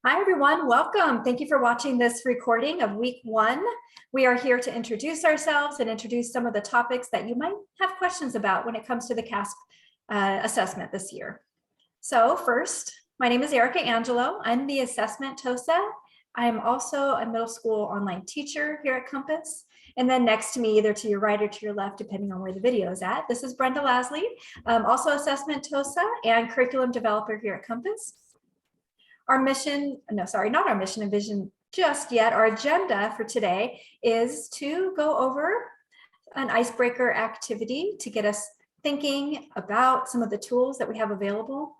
Hi, everyone. Welcome. Thank you for watching this recording of week 1. We are here to introduce ourselves and introduce some of the topics that you might have questions about when it comes to the CAASPP assessment this year. So first, my name is Erica Angelo. I'm the assessment TOSA. I'm also a middle school online teacher here at Compass. And then next to me, either to your right or to your left, depending on where the video is at, this is Brenda Lasley, also assessment TOSA and curriculum developer here at Compass. Our mission, no, sorry, not our mission and vision just yet. Our agenda for today is to go over an icebreaker activity to get us thinking about some of the tools that we have available.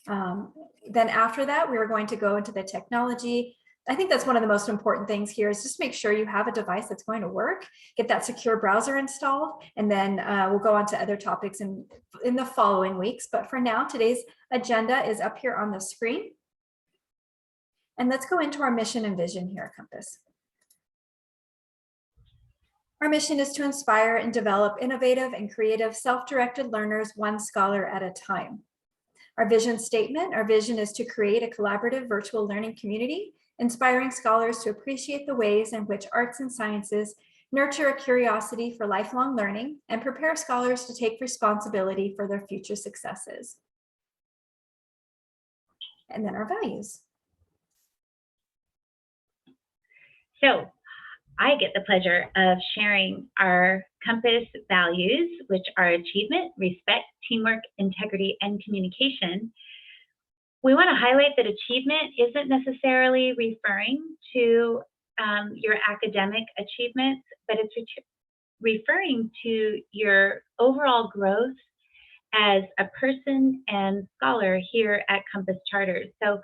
Then after that, we are going to go into the technology. I think that's one of the most important things here is just make sure you have a device that's going to work, get that secure browser installed, and then we'll go on to other topics in the following weeks. But for now, today's agenda is up here on the screen. And let's go into our mission and vision here at Compass. Our mission is to inspire and develop innovative and creative self-directed learners, one scholar at a time. Our vision statement, our vision is to create a collaborative virtual learning community, inspiring scholars to appreciate the ways in which arts and sciences nurture a curiosity for lifelong learning and prepare scholars to take responsibility for their future successes. And then our values. So I get the pleasure of sharing our Compass values, which are achievement, respect, teamwork, integrity, and communication. We want to highlight that achievement isn't necessarily referring to your academic achievements, but it's referring to your overall growth as a person and scholar here at Compass Charters. So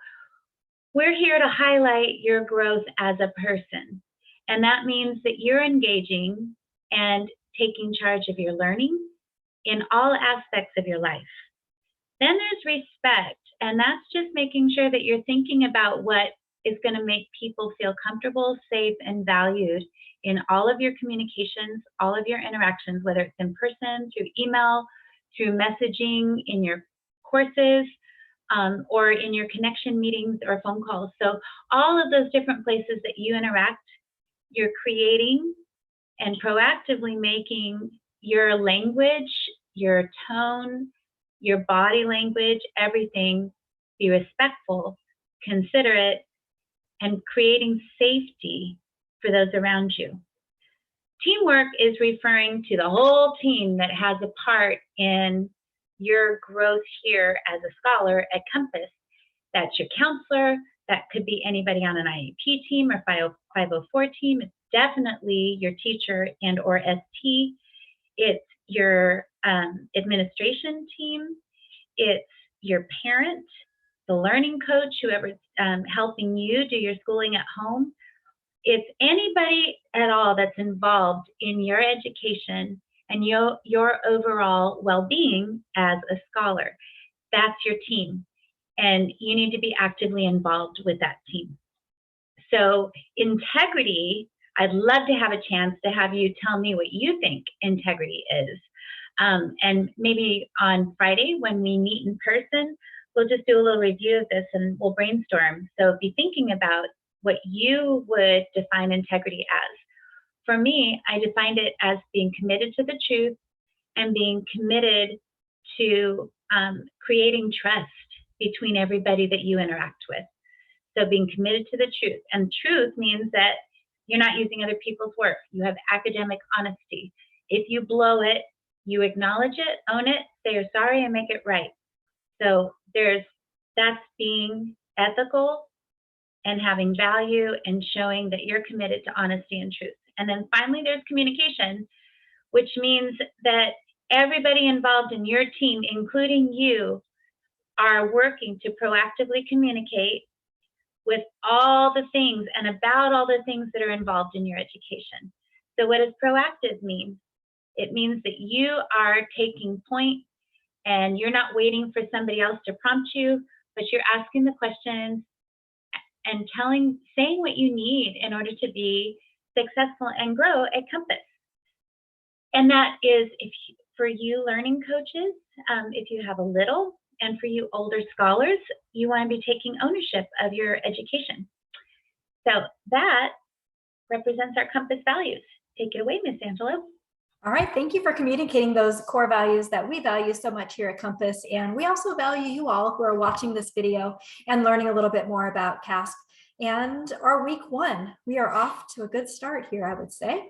we're here to highlight your growth as a person. And that means that you're engaging and taking charge of your learning in all aspects of your life. Then there's respect, and that's just making sure that you're thinking about what is going to make people feel comfortable, safe, and valued in all of your communications, all of your interactions, whether it's in person, through email, through messaging, in your courses, or in your connection meetings or phone calls. So all of those different places that you interact, you're creating and proactively making your language, your tone, your body language, everything be respectful, considerate, and creating safety for those around you. Teamwork is referring to the whole team that has a part in your growth here as a scholar at Compass. That's your counselor, that could be anybody on an IEP team or 504 team. It's definitely your teacher and or ST. It's your administration team. It's your parent, the learning coach, whoever's helping you do your schooling at home. It's anybody at all that's involved in your education and your overall well-being as a scholar. That's your team, and you need to be actively involved with that team. So integrity, I'd love to have a chance to have you tell me what you think integrity is. And maybe on Friday when we meet in person, we'll just do a little review of this and we'll brainstorm. So be thinking about what you would define integrity as. For me, I defined it as being committed to the truth and being committed to creating trust between everybody that you interact with. So being committed to the truth. And truth means that you're not using other people's work. You have academic honesty. If you blow it, you acknowledge it, own it, say you're sorry, and make it right. So that's being ethical and having value and showing that you're committed to honesty and truth. And then finally, there's communication, which means that everybody involved in your team, including you, are working to proactively communicate with all the things and about all the things that are involved in your education. So what does proactive mean? It means that you are taking point and you're not waiting for somebody else to prompt you, but you're asking the questions and saying what you need in order to be successful and grow at Compass. And that is, for you learning coaches, if you have a little, And for you older scholars, you want to be taking ownership of your education. So that represents our compass values. Take it away, Miss Angela. All right, thank you for communicating those core values that we value so much here at Compass. And we also value you all who are watching this video and learning a little bit more about CAASPP and our week one. We are off to a good start here, I would say.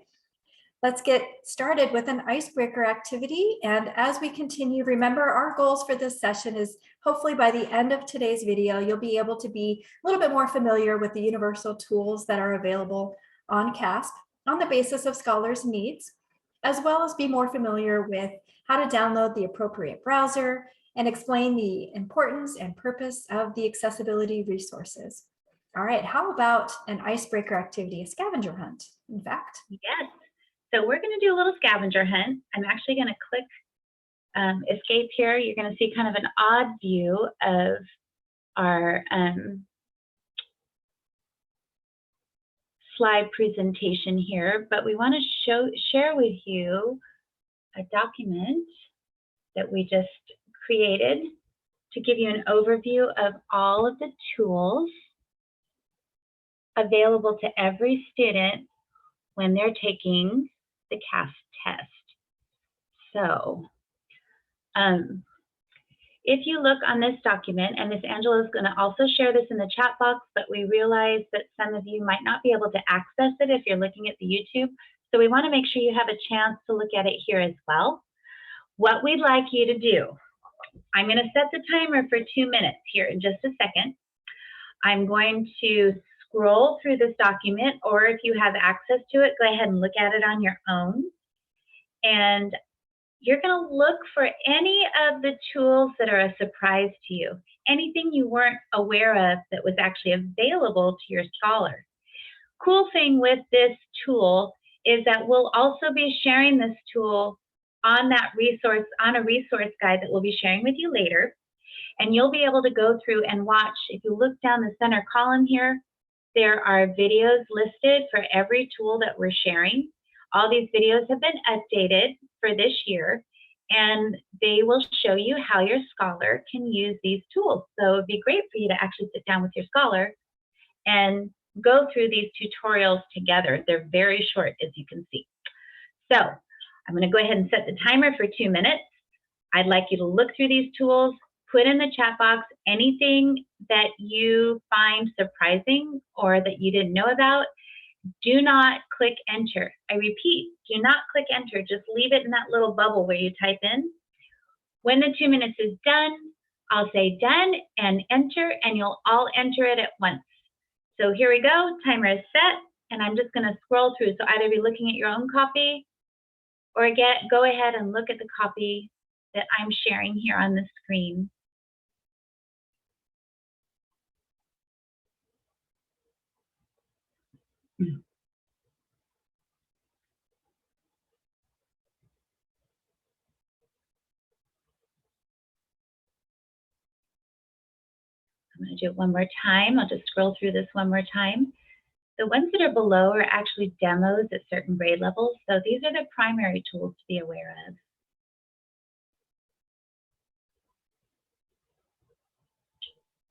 Let's get started with an icebreaker activity. And as we continue, remember our goals for this session is hopefully by the end of today's video, you'll be able to be a little bit more familiar with the universal tools that are available on CAASPP on the basis of scholars' needs, as well as be more familiar with how to download the appropriate browser and explain the importance and purpose of the accessibility resources. All right, how about an icebreaker activity, a scavenger hunt, in fact? Yes. So we're going to do a little scavenger hunt. I'm actually going to click escape here. You're going to see kind of an odd view of our slide presentation here, but we want to share with you a document that we just created to give you an overview of all of the tools available to every student when they're taking the CAASPP test. So if you look on this document, and Miss Angela is going to also share this in the chat box, but we realize that some of you might not be able to access it if you're looking at the YouTube. So we want to make sure you have a chance to look at it here as well. What we'd like you to do, I'm going to set the timer for 2 minutes here in just a second. I'm going to scroll through this document, or if you have access to it, go ahead and look at it on your own. And you're going to look for any of the tools that are a surprise to you, anything you weren't aware of that was actually available to your scholar. Cool thing with this tool is that we'll also be sharing this tool on that resource, on a resource guide that we'll be sharing with you later. And you'll be able to go through and watch. If you look down the center column here, there are videos listed for every tool that we're sharing. All these videos have been updated for this year, and they will show you how your scholar can use these tools. So it'd be great for you to actually sit down with your scholar and go through these tutorials together. They're very short, as you can see. So I'm going to go ahead and set the timer for 2 minutes. I'd like you to look through these tools, put in the chat box anything that you find surprising or that you didn't know about. Do not click enter. I repeat, do not click enter. Just leave it in that little bubble where you type in. When the 2 minutes is done, I'll say done and enter, and you'll all enter it at once. So here we go. Timer is set, and I'm just going to scroll through. So either be looking at your own copy or go ahead and look at the copy that I'm sharing here on the screen. I'm going to do it one more time. I'll just scroll through this one more time. The ones that are below are actually demos at certain grade levels. So these are the primary tools to be aware of.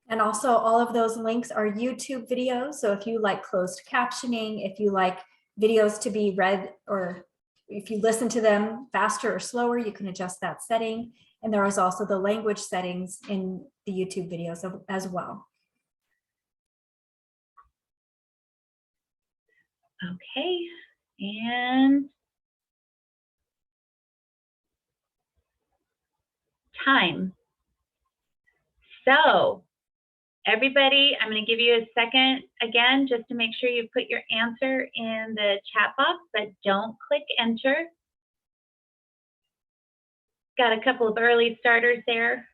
And also all of those links are YouTube videos. So if you like closed captioning, if you like videos to be read, or if you listen to them faster or slower, you can adjust that setting. And there is also the language settings in the YouTube videos as well. Okay, and time. So everybody, I'm going to give you a second again, just to make sure you put your answer in the chat box, but don't click enter. Got a couple of early starters there,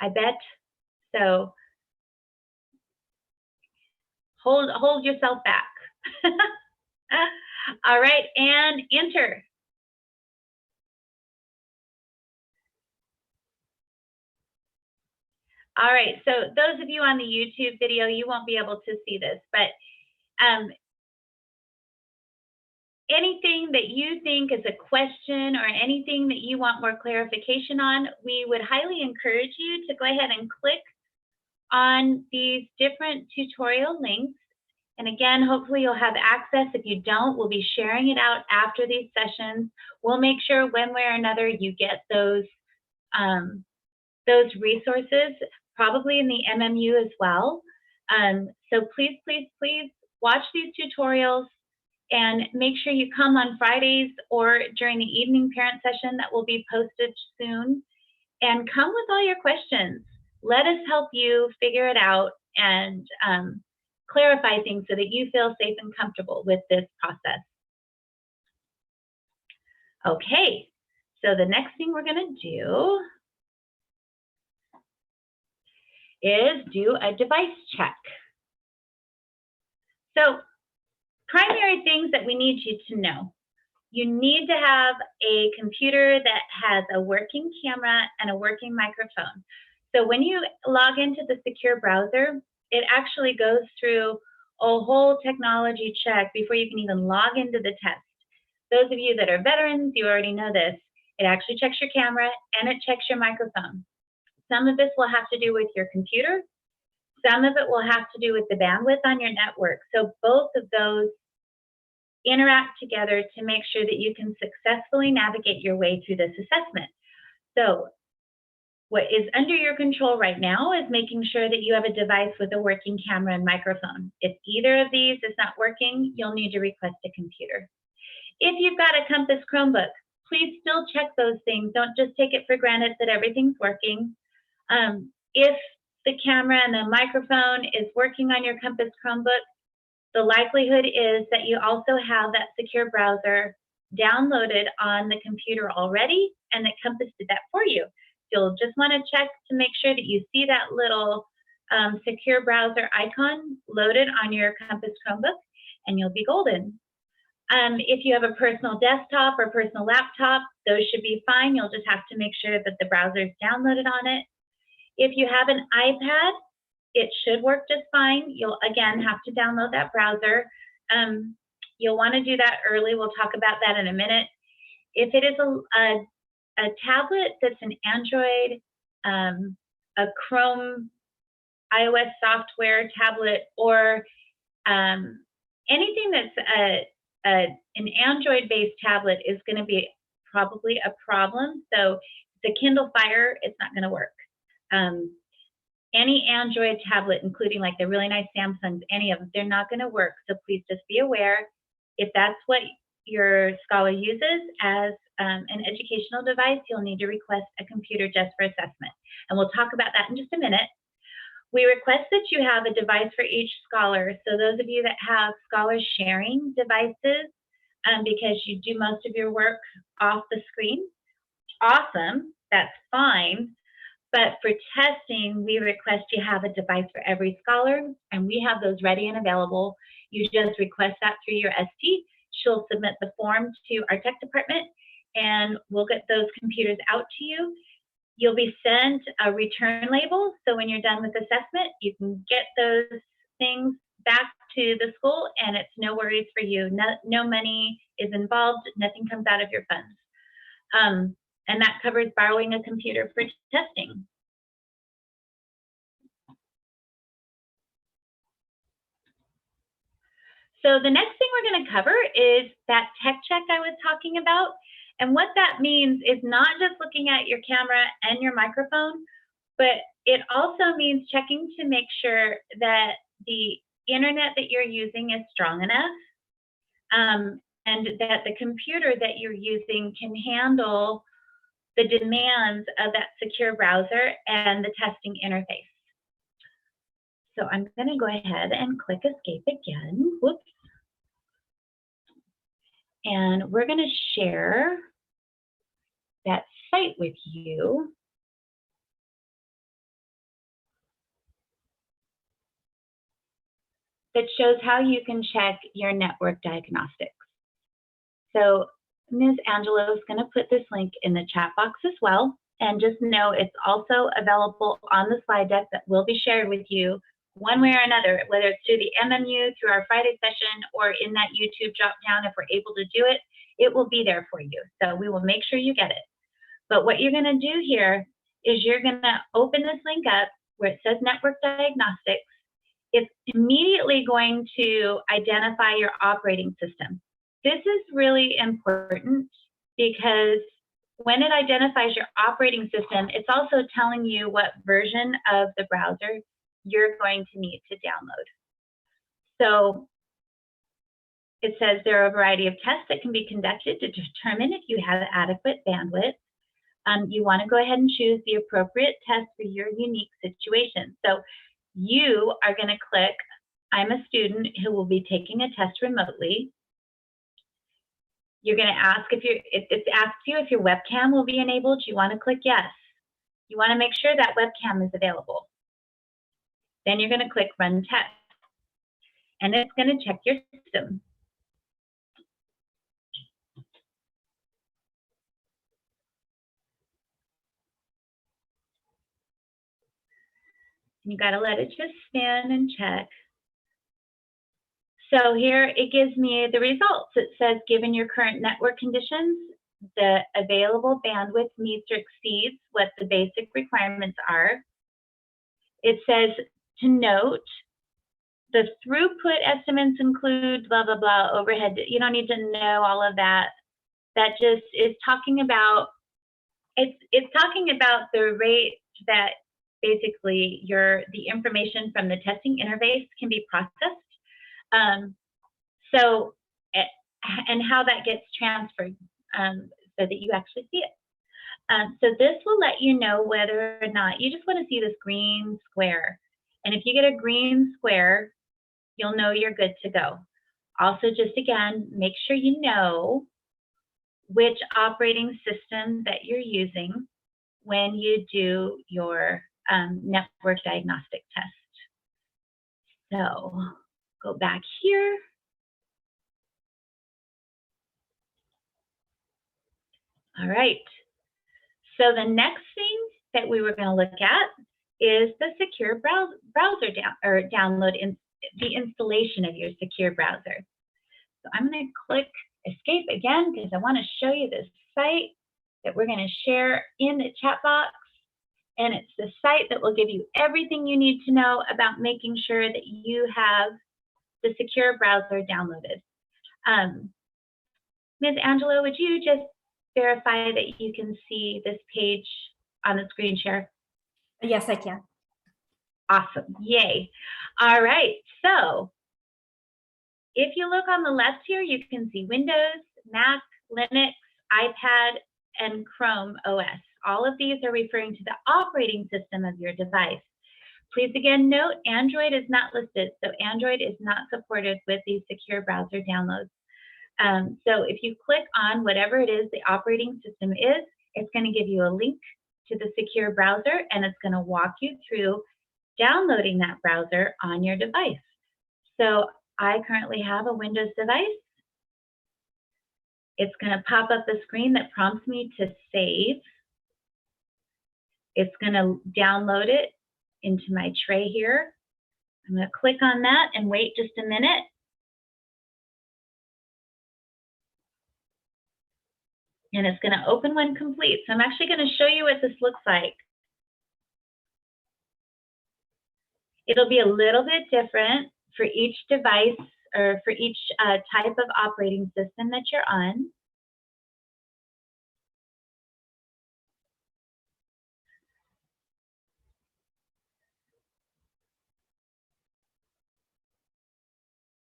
I bet. So hold yourself back. All right, and enter. All right, so those of you on the YouTube video, you won't be able to see this, but anything that you think is a question or anything that you want more clarification on, we would highly encourage you to go ahead and click on these different tutorial links. And again, hopefully you'll have access. If you don't, we'll be sharing it out after these sessions. We'll make sure one way or another you get those resources, probably in the MMU as well. So please, please, please watch these tutorials and make sure you come on Fridays or during the evening parent session that will be posted soon, and come with all your questions. Let us help you figure it out and clarify things so that you feel safe and comfortable with this process. Okay, so the next thing we're going to do is do a device check. So primary things that we need you to know. You need to have a computer that has a working camera and a working microphone. So when you log into the secure browser, it actually goes through a whole technology check before you can even log into the test. Those of you that are veterans, you already know this. It actually checks your camera and it checks your microphone. Some of this will have to do with your computer. Some of it will have to do with the bandwidth on your network. So both of those interact together to make sure that you can successfully navigate your way through this assessment. So what is under your control right now is making sure that you have a device with a working camera and microphone. If either of these is not working, you'll need to request a computer. If you've got a Compass Chromebook, please still check those things. Don't just take it for granted that everything's working. If the camera and the microphone is working on your Compass Chromebook, the likelihood is that you also have that secure browser downloaded on the computer already, and that Compass did that for you. You'll just want to check to make sure that you see that little secure browser icon loaded on your Compass Chromebook, and you'll be golden. If you have a personal desktop or personal laptop, those should be fine. You'll just have to make sure that the browser is downloaded on it. If you have an iPad, it should work just fine. You'll again have to download that browser. You'll want to do that early. We'll talk about that in a minute. If it is a tablet that's an Android, a Chrome iOS software tablet, or anything that's an Android-based tablet is going to be probably a problem. So the Kindle Fire, it's not going to work. Any Android tablet, including like the really nice Samsungs, any of them, they're not going to work. So please just be aware, if that's what your scholar uses as an educational device, you'll need to request a computer just for assessment. And we'll talk about that in just a minute. We request that you have a device for each scholar. So those of you that have scholars sharing devices, because you do most of your work off the screen, awesome, that's fine. But for testing, we request you have a device for every scholar, and we have those ready and available. You just request that through your ST. She'll submit the form to our tech department, and we'll get those computers out to you. You'll be sent a return label, so when you're done with assessment, you can get those things back to the school, and it's no worries for you. No money is involved, nothing comes out of your funds. And that covers borrowing a computer for testing. So the next thing we're going to cover is that tech check I was talking about. And what that means is not just looking at your camera and your microphone, but it also means checking to make sure that the internet that you're using is strong enough, and that the computer that you're using can handle the demands of that secure browser and the testing interface. So I'm going to go ahead and click escape again. Whoops. And we're going to share that site with you. That shows how you can check your network diagnostics. So Ms. Angelo is going to put this link in the chat box as well. And just know it's also available on the slide deck that will be shared with you one way or another, whether it's through the MMU, through our Friday session, or in that YouTube drop down, if we're able to do it, it will be there for you. So we will make sure you get it. But what you're going to do here is you're going to open this link up where it says Network Diagnostics. It's immediately going to identify your operating system. This is really important because when it identifies your operating system, it's also telling you what version of the browser you're going to need to download. So it says there are a variety of tests that can be conducted to determine if you have adequate bandwidth. You want to go ahead and choose the appropriate test for your unique situation. So you are going to click, I'm a student who will be taking a test remotely. You're going to ask if it asks you if your webcam will be enabled. You want to click yes. You want to make sure that webcam is available. Then you're going to click run test. And it's going to check your system. You got to let it just spin and check. So here it gives me the results. It says, given your current network conditions, the available bandwidth meets or exceeds what the basic requirements are. It says to note, the throughput estimates include blah, blah, blah, overhead. You don't need to know all of that. That just is talking about, it's talking about the rate that basically the information from the testing interface can be processed. And how that gets transferred so that you actually see it. So this will let you know whether or not you just want to see this green square. And if you get a green square, you'll know you're good to go. Also, just again, make sure you know which operating system that you're using when you do your network diagnostic test. So go back here. All right. So the next thing that we were going to look at is the secure browser download in the installation of your secure browser. So I'm going to click escape again because I want to show you this site that we're going to share in the chat box. And it's the site that will give you everything you need to know about making sure that you have the secure browser downloaded. Ms. Angela, would you just verify that you can see this page on the screen share? Yes, I can. Awesome, yay. All right, so if you look on the left here, you can see Windows, Mac, Linux, iPad, and Chrome OS. All of these are referring to the operating system of your device. Please again note, Android is not listed, so Android is not supported with these secure browser downloads. So if you click on whatever it is the operating system is, it's going to give you a link to the secure browser, and it's going to walk you through downloading that browser on your device. So I currently have a Windows device. It's going to pop up the screen that prompts me to save. It's going to download it into my tray here. I'm going to click on that and wait just a minute. And it's going to open when complete. So I'm actually going to show you what this looks like. It'll be a little bit different for each device or for each type of operating system that you're on.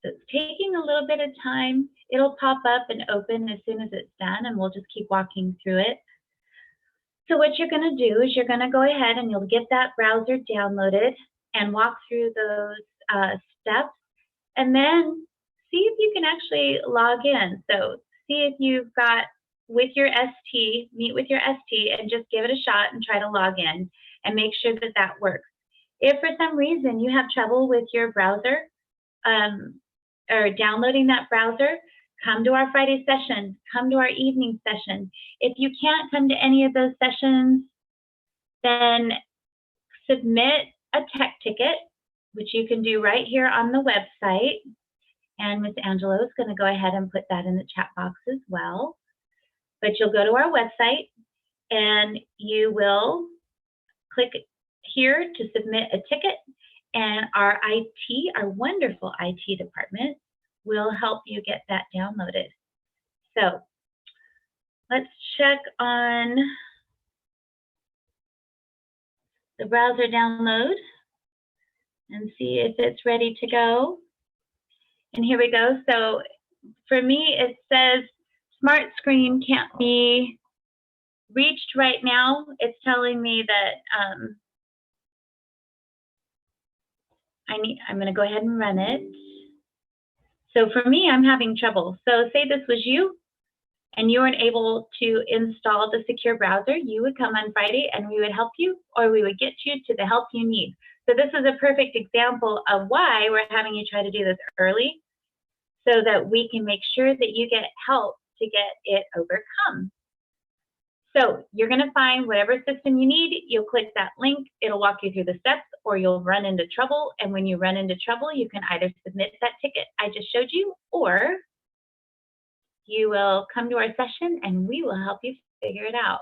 So it's taking a little bit of time. It'll pop up and open as soon as it's done, and we'll just keep walking through it. So what you're going to do is you're going to go ahead and you'll get that browser downloaded and walk through those steps, and then see if you can actually log in. So see if you've got with your ST, meet with your ST, and just give it a shot and try to log in and make sure that that works. If for some reason you have trouble with your browser, or downloading that browser, come to our Friday session, come to our evening session. If you can't come to any of those sessions, then submit a tech ticket which you can do right here on the website. And Ms. Angelo is going to go ahead and put that in the chat box as well. But you'll go to our website and you will click here to submit a ticket, and our IT, our wonderful IT department, will help you get that downloaded. So let's check on the browser download and see if it's ready to go. And here we go. So for me, it says Smart Screen can't be reached right now. It's telling me that I'm going to go ahead and run it. So for me, I'm having trouble. So say this was you and you weren't able to install the secure browser, you would come on Friday and we would help you, or we would get you to the help you need. So this is a perfect example of why we're having you try to do this early, so that we can make sure that you get help to get it overcome. So you're going to find whatever system you need, you'll click that link, it'll walk you through the steps, or you'll run into trouble. And when you run into trouble, you can either submit that ticket I just showed you, or you will come to our session and we will help you figure it out.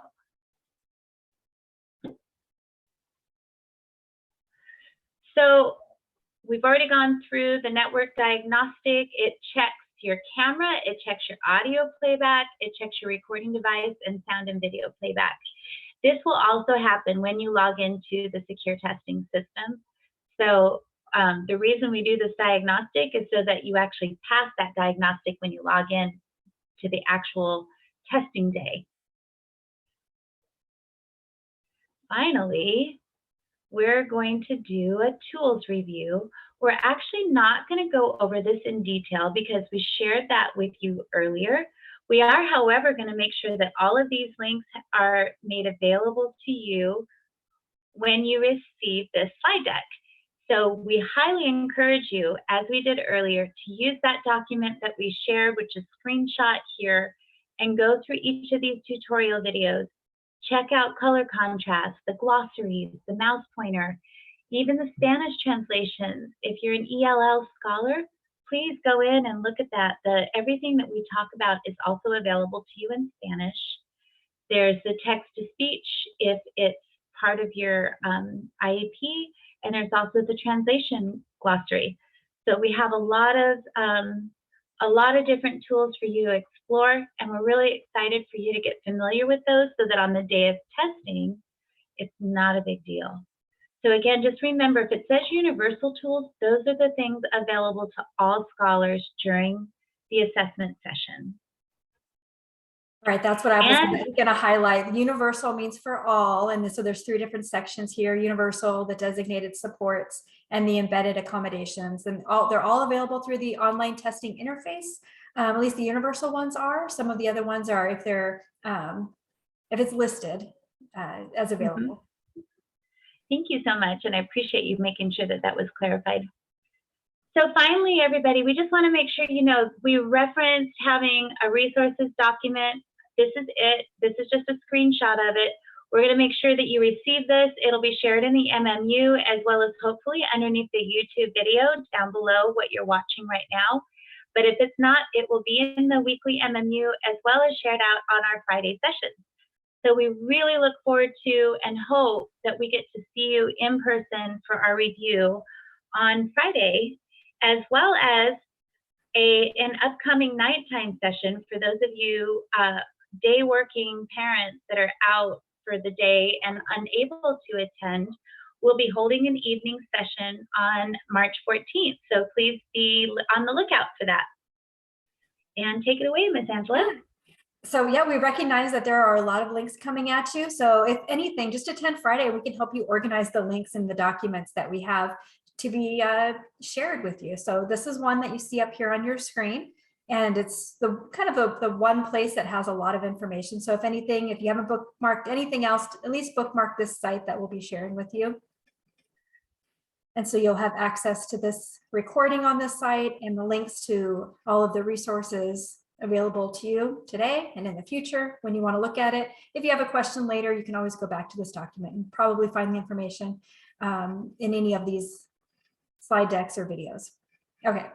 So we've already gone through the network diagnostic. It checks your camera, it checks your audio playback, it checks your recording device and sound and video playback. This will also happen when you log into the secure testing system. So the reason we do this diagnostic is so that you actually pass that diagnostic when you log in to the actual testing day. Finally, we're going to do a tools review. We're actually not going to go over this in detail because we shared that with you earlier. We are, however, going to make sure that all of these links are made available to you when you receive this slide deck. So we highly encourage you, as we did earlier, to use that document that we shared, which is screenshot here, and go through each of these tutorial videos. Check out color contrast, the glossaries, the mouse pointer, even the Spanish translations. If you're an ELL scholar, please go in and look at that. Everything that we talk about is also available to you in Spanish. There's the text-to-speech if it's part of your IEP, and there's also the translation glossary. So we have a lot of different tools for you to explore, and we're really excited for you to get familiar with those so that on the day of testing, it's not a big deal. So again, just remember, if it says universal tools, those are the things available to all scholars during the assessment session. Right, that's what I was going to highlight. Universal means for all, and so there's 3 different sections here: universal, the designated supports, and the embedded accommodations. And they're all available through the online testing interface. At least the universal ones are. Some of the other ones are if they're if it's listed as available. Thank you so much, and I appreciate you making sure that that was clarified. So finally, everybody, we just want to make sure you know we referenced having a resources document. This is it. This is just a screenshot of it. We're going to make sure that you receive this. It'll be shared in the MMU as well as hopefully underneath the YouTube video down below what you're watching right now. But if it's not, it will be in the weekly MMU as well as shared out on our Friday sessions. So we really look forward to and hope that we get to see you in person for our review on Friday, as well as an upcoming nighttime session for those of you day working parents that are out for the day and unable to attend. We'll be holding an evening session on March 14th. So please be on the lookout for that. And take it away, Ms. Angela. So yeah, we recognize that there are a lot of links coming at you. So if anything, just attend Friday. We can help you organize the links in the documents that we have to be shared with you. So this is one that you see up here on your screen. And it's the kind of the one place that has a lot of information. So if anything, if you haven't bookmarked anything else, at least bookmark this site that we'll be sharing with you. And so you'll have access to this recording on this site and the links to all of the resources available to you today and in the future when you want to look at it. If you have a question later, you can always go back to this document and probably find the information in any of these slide decks or videos. Okay.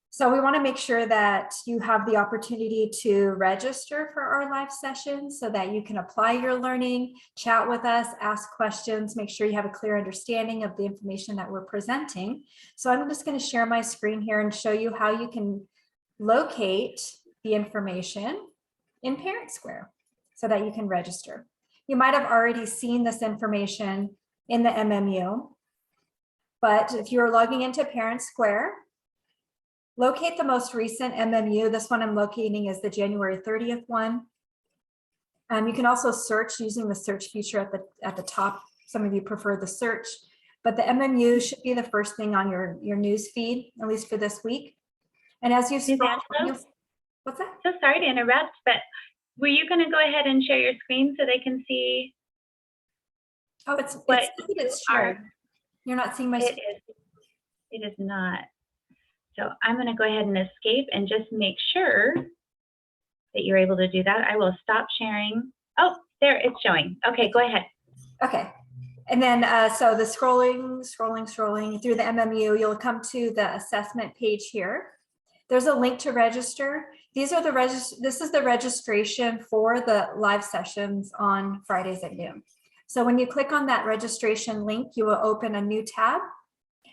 So we want to make sure that you have the opportunity to register for our live sessions so that you can apply your learning, chat with us, ask questions, make sure you have a clear understanding of the information that we're presenting. So I'm just going to share my screen here and show you how you can locate the information in Parent Square so that you can register. You might have already seen this information in the MMU, but if you're logging into Parent Square, locate the most recent MMU. This one I'm locating is the January 30th one. You can also search using the search feature at the top. Some of you prefer the search, but the MMU should be the first thing on your news feed, at least for this week. And as you scroll, what's that? So sorry to interrupt, but were you going to go ahead and share your screen so they can see? Oh, it's shared. You're not seeing my screen. It is not. So I'm going to go ahead and escape and just make sure that you're able to do that. I will stop sharing. Oh, there, it's showing. Okay, go ahead. Okay. And then, so the scrolling through the MMU, you'll come to the assessment page here. There's a link to register. This is the registration for the live sessions on Fridays at noon. So when you click on that registration link, you will open a new tab.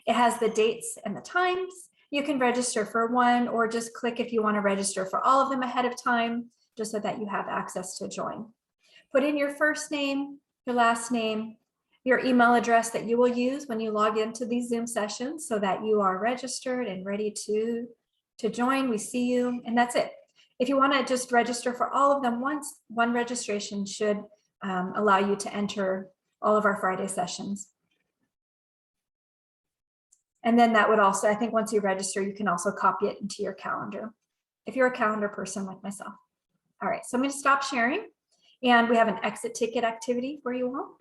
It has the dates and the times. You can register for one or just click if you want to register for all of them ahead of time, just so that you have access to join. Put in your first name, your last name, your email address that you will use when you log into these Zoom sessions so that you are registered and ready to join. We see you, and that's it. If you want to just register for all of them once, one registration should allow you to enter all of our Friday sessions. And then that would also, I think once you register, you can also copy it into your calendar if you're a calendar person like myself. All right, so I'm going to stop sharing, and we have an exit ticket activity for you all.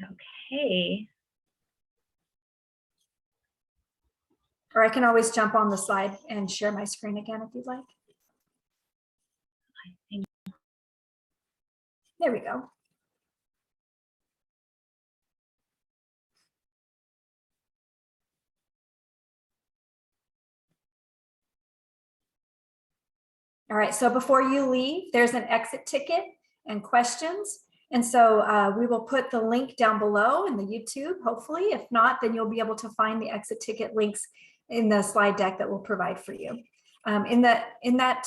Okay. Or I can always jump on the slide and share my screen again if you'd like. There we go. All right, so before you leave, there's an exit ticket and questions. And so we will put the link down below in the YouTube, hopefully. If not, then you'll be able to find the exit ticket links in the slide deck that we'll provide for you. In that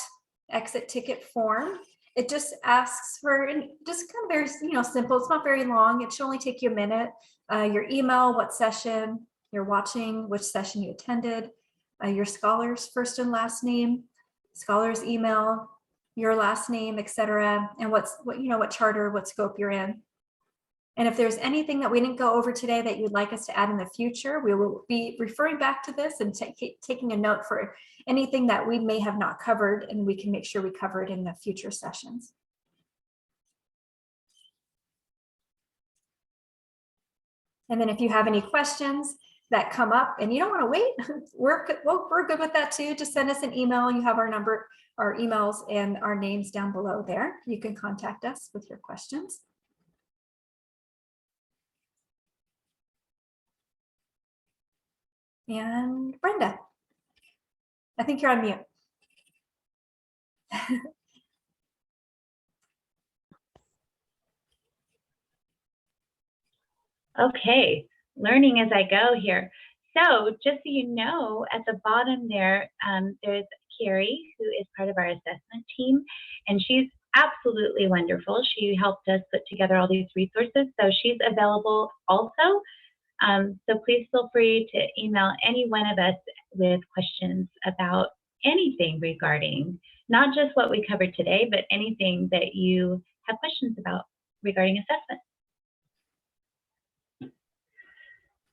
exit ticket form, it just asks for just kind of very simple. It's not very long. It should only take you a minute. Your email, what session you're watching, which session you attended, your scholar's first and last name, scholar's email, your last name, etc., and what charter, what scope you're in. And if there's anything that we didn't go over today that you'd like us to add in the future, we will be referring back to this and taking a note for anything that we may have not covered, and we can make sure we cover it in the future sessions. And then if you have any questions that come up and you don't want to wait, we're good with that too. Just send us an email. You have our number, our emails, and our names down below there. You can contact us with your questions. And Brenda, I think you're on mute. Okay, learning as I go here. So just so you know, at the bottom there, there's Carrie, who is part of our assessment team, and she's absolutely wonderful. She helped us put together all these resources, so she's available also. So please feel free to email any one of us with questions about anything regarding, not just what we covered today, but anything that you have questions about regarding assessment.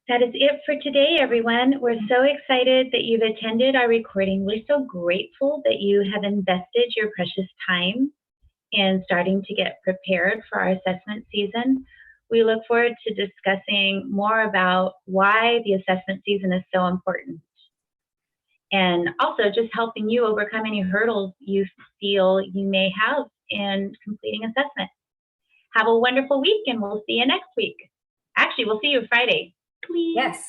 That is it for today, everyone. We're so excited that you've attended our recording. We're so grateful that you have invested your precious time in starting to get prepared for our assessment season. We look forward to discussing more about why the assessment season is so important, and also just helping you overcome any hurdles you feel you may have in completing assessment. Have a wonderful week, and we'll see you next week. Actually, we'll see you Friday. Please. Yes,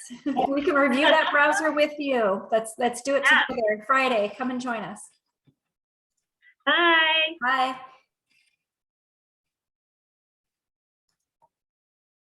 we can review that browser with you. Let's do it Yeah. together. Friday, come and join us. Bye. Bye.